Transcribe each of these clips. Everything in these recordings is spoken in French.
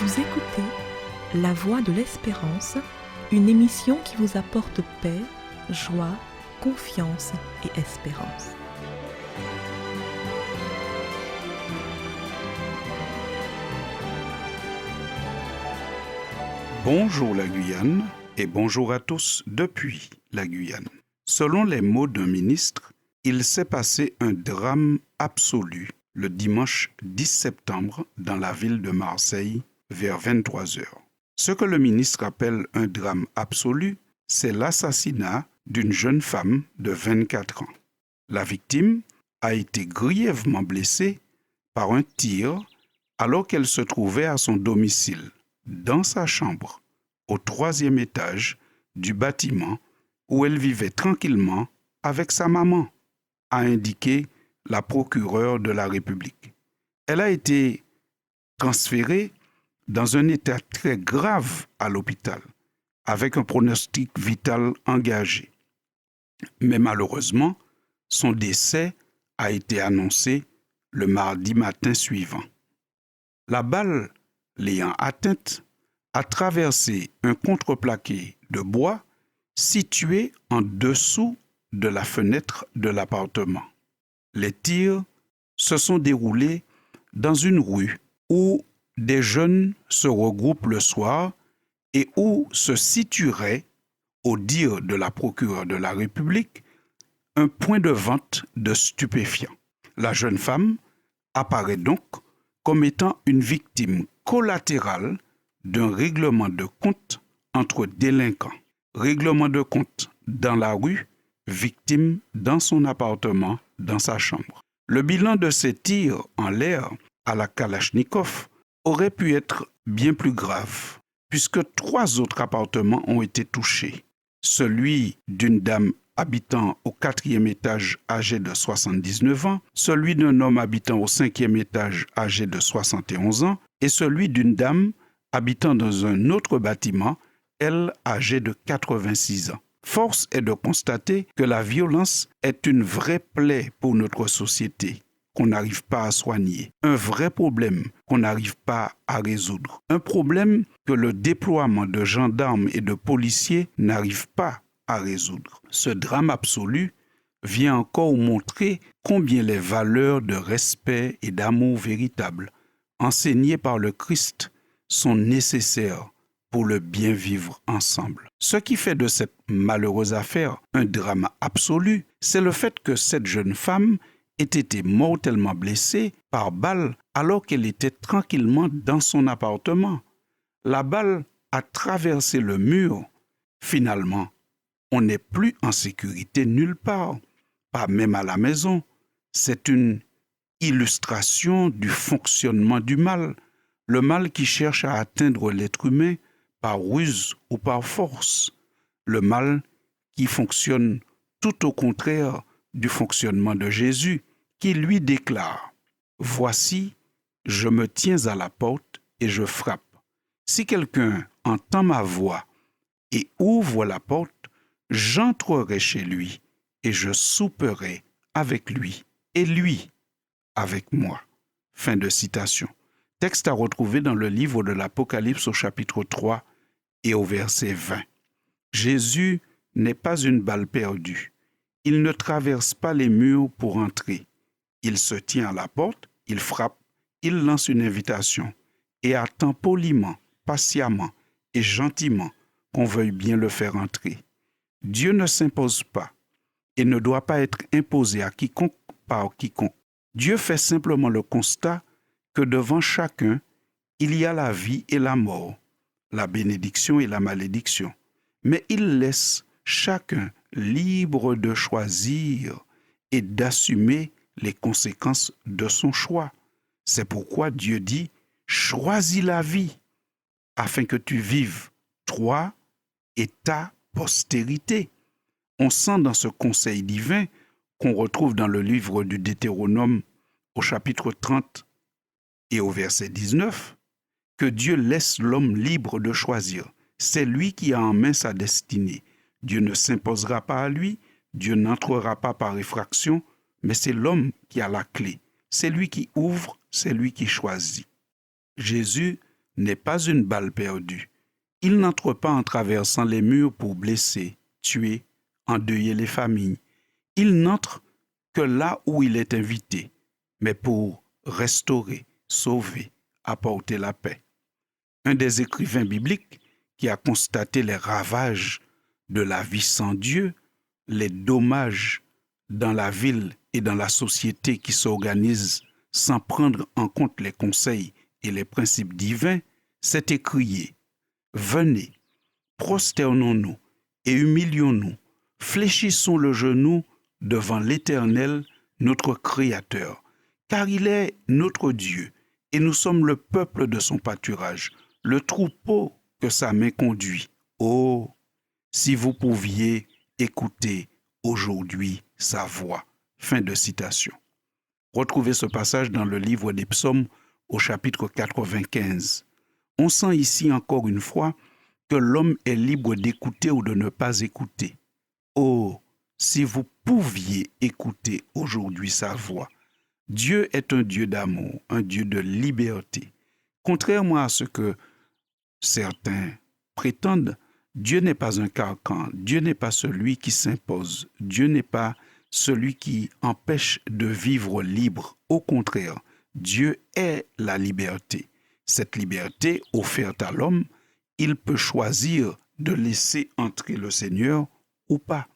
Vous écoutez La Voix de l'Espérance, une émission qui vous apporte paix, joie, confiance et espérance. Bonjour la Guyane et bonjour à tous depuis la Guyane. Selon les mots d'un ministre, il s'est passé un drame absolu le dimanche 10 septembre dans la ville de Marseille vers 23h. Ce que le ministre appelle un drame absolu, c'est l'assassinat d'une jeune femme de 24 ans. La victime a été grièvement blessée par un tir alors qu'elle se trouvait à son domicile, dans sa chambre, au 3e étage du bâtiment où elle vivait tranquillement avec sa maman, a indiqué la procureure de la République. Elle a été transférée dans un état très grave à l'hôpital, avec un pronostic vital engagé. Mais malheureusement, son décès a été annoncé le mardi matin suivant. La balle l'ayant atteinte a traversé un contreplaqué de bois situé en dessous de la fenêtre de l'appartement. Les tirs se sont déroulés dans une rue où des jeunes se regroupent le soir et où se situerait, au dire de la procureure de la République, un point de vente de stupéfiants. La jeune femme apparaît donc comme étant une victime collatérale d'un règlement de compte entre délinquants. Règlement de compte dans la rue, victime dans son appartement, dans sa chambre. Le bilan de ces tirs en l'air à la Kalachnikov aurait pu être bien plus grave, puisque 3 autres appartements ont été touchés. Celui d'une dame habitant au 4e étage âgée de 79 ans, celui d'un homme habitant au 5e étage âgé de 71 ans et celui d'une dame habitant dans un autre bâtiment, elle âgée de 86 ans. Force est de constater que la violence est une vraie plaie pour notre société qu'on n'arrive pas à soigner, un vrai problème qu'on n'arrive pas à résoudre, un problème que le déploiement de gendarmes et de policiers n'arrive pas à résoudre. Ce drame absolu vient encore montrer combien les valeurs de respect et d'amour véritable enseignées par le Christ sont nécessaires pour le bien vivre ensemble. Ce qui fait de cette malheureuse affaire un drame absolu, c'est le fait que cette jeune femme ait été mortellement blessée par balle alors qu'elle était tranquillement dans son appartement. La balle a traversé le mur. Finalement, on n'est plus en sécurité nulle part, pas même à la maison. C'est une illustration du fonctionnement du mal, le mal qui cherche à atteindre l'être humain par ruse ou par force, le mal qui fonctionne tout au contraire du fonctionnement de Jésus, qui lui déclare « Voici, je me tiens à la porte et je frappe. Si quelqu'un entend ma voix et ouvre la porte, j'entrerai chez lui et je souperai avec lui et lui avec moi. » Fin de citation. Texte à retrouver dans le livre de l'Apocalypse au chapitre 3 et au verset 20. Jésus n'est pas une balle perdue. Il ne traverse pas les murs pour entrer. Il se tient à la porte, il frappe, il lance une invitation et attend poliment, patiemment et gentiment qu'on veuille bien le faire entrer. Dieu ne s'impose pas et ne doit pas être imposé à quiconque par quiconque. Dieu fait simplement le constat que devant chacun, il y a la vie et la mort, la bénédiction et la malédiction. Mais il laisse chacun libre de choisir et d'assumer les conséquences de son choix. C'est pourquoi Dieu dit « Choisis la vie, afin que tu vives, toi et ta postérité. » On sent dans ce conseil divin qu'on retrouve dans le livre du Deutéronome au chapitre 30 et au verset 19, que Dieu laisse l'homme libre de choisir. C'est lui qui a en main sa destinée. Dieu ne s'imposera pas à lui, Dieu n'entrera pas par effraction, mais c'est l'homme qui a la clé. C'est lui qui ouvre, c'est lui qui choisit. Jésus n'est pas une balle perdue. Il n'entre pas en traversant les murs pour blesser, tuer, endeuiller les familles. Il n'entre que là où il est invité, mais pour restaurer, sauver, apporter la paix. Un des écrivains bibliques qui a constaté les ravages de la vie sans Dieu, les dommages dans la ville et dans la société qui s'organisent sans prendre en compte les conseils et les principes divins, s'est écrié « Venez, prosternons-nous et humilions-nous, fléchissons le genou devant l'Éternel, notre Créateur, car il est notre Dieu et nous sommes le peuple de son pâturage, le troupeau que sa main conduit. Oh, si vous pouviez écouter aujourd'hui sa voix. » Fin de citation. Retrouvez ce passage dans le livre des Psaumes au chapitre 95. On sent ici encore une fois que l'homme est libre d'écouter ou de ne pas écouter. Oh, si vous pouviez écouter aujourd'hui sa voix. Dieu est un Dieu d'amour, un Dieu de liberté. Contrairement à ce que certains prétendent, Dieu n'est pas un carcan, Dieu n'est pas celui qui s'impose, Dieu n'est pas celui qui empêche de vivre libre. Au contraire, Dieu est la liberté. Cette liberté offerte à l'homme, il peut choisir de laisser entrer le Seigneur ou pas.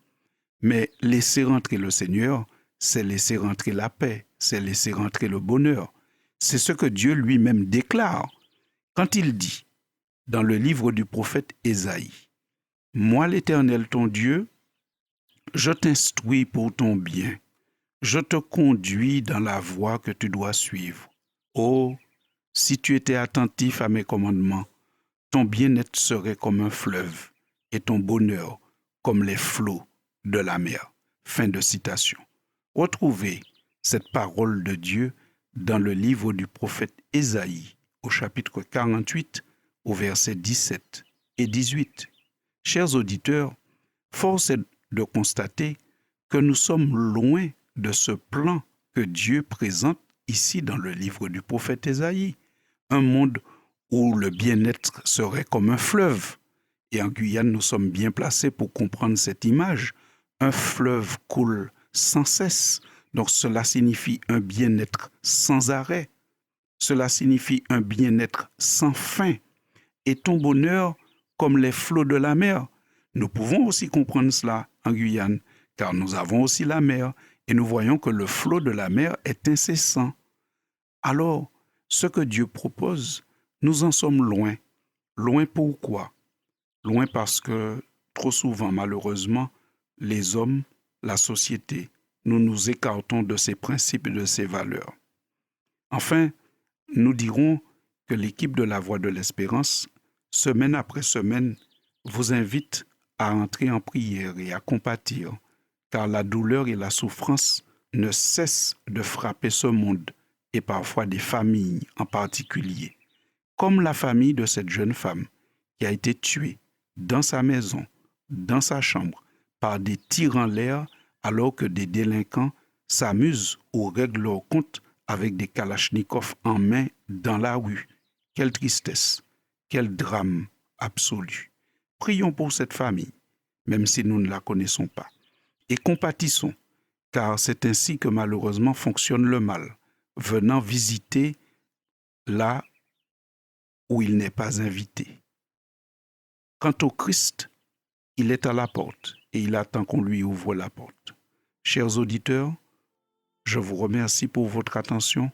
Mais laisser entrer le Seigneur, c'est laisser entrer la paix, c'est laisser entrer le bonheur. C'est ce que Dieu lui-même déclare quand il dit dans le livre du prophète Ésaïe, « Moi l'Éternel ton Dieu, je t'instruis pour ton bien, je te conduis dans la voie que tu dois suivre. Oh, si tu étais attentif à mes commandements, ton bien-être serait comme un fleuve et ton bonheur comme les flots de la mer. » Fin de citation. Retrouvez cette parole de Dieu dans le livre du prophète Ésaïe, au chapitre 48, au verset 17 et 18. Chers auditeurs, force est de constater que nous sommes loin de ce plan que Dieu présente ici dans le livre du prophète Ésaïe. Un monde où le bien-être serait comme un fleuve. Et en Guyane, nous sommes bien placés pour comprendre cette image. Un fleuve coule sans cesse. Donc cela signifie un bien-être sans arrêt. Cela signifie un bien-être sans fin. Et ton bonheur comme les flots de la mer. Nous pouvons aussi comprendre cela en Guyane, car nous avons aussi la mer et nous voyons que le flot de la mer est incessant. Alors, ce que Dieu propose, nous en sommes loin. Loin pourquoi? Loin parce que trop souvent, malheureusement, les hommes, la société, nous nous écartons de ces principes et de ces valeurs. Enfin, nous dirons que l'équipe de la Voix de l'Espérance, semaine après semaine, vous invite à entrer en prière et à compatir, car la douleur et la souffrance ne cessent de frapper ce monde et parfois des familles en particulier, comme la famille de cette jeune femme qui a été tuée dans sa maison, dans sa chambre, par des tirs en l'air alors que des délinquants s'amusent ou règlent leur compte avec des kalachnikovs en main dans la rue. Quelle tristesse, quel drame absolu. Prions pour cette famille, même si nous ne la connaissons pas, et compatissons, car c'est ainsi que malheureusement fonctionne le mal, venant visiter là où il n'est pas invité. Quant au Christ, il est à la porte et il attend qu'on lui ouvre la porte. Chers auditeurs, je vous remercie pour votre attention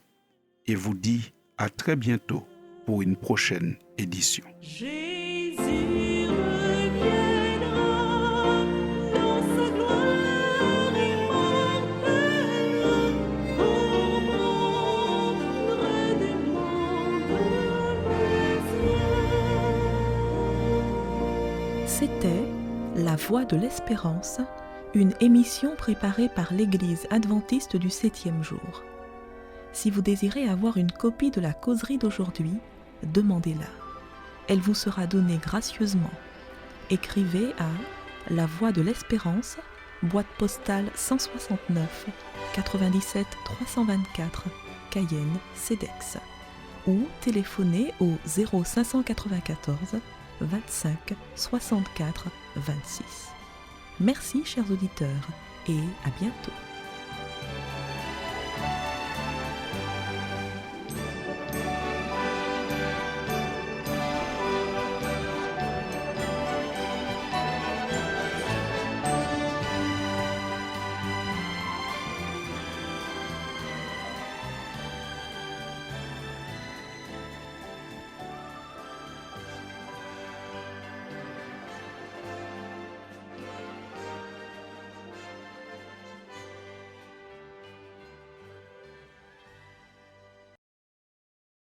et vous dis à très bientôt pour une prochaine édition. Jésus reviendra dans sa gloire immortelle pour prendre des mondes les cieux. C'était La Voix de l'Espérance, une émission préparée par l'Église adventiste du 7e jour. Si vous désirez avoir une copie de la causerie d'aujourd'hui, demandez-la. Elle vous sera donnée gracieusement. Écrivez à La Voix de l'Espérance, boîte postale 169 97 324, Cayenne, CEDEX. ou téléphonez au 0594 25 64 26. Merci chers auditeurs et à bientôt.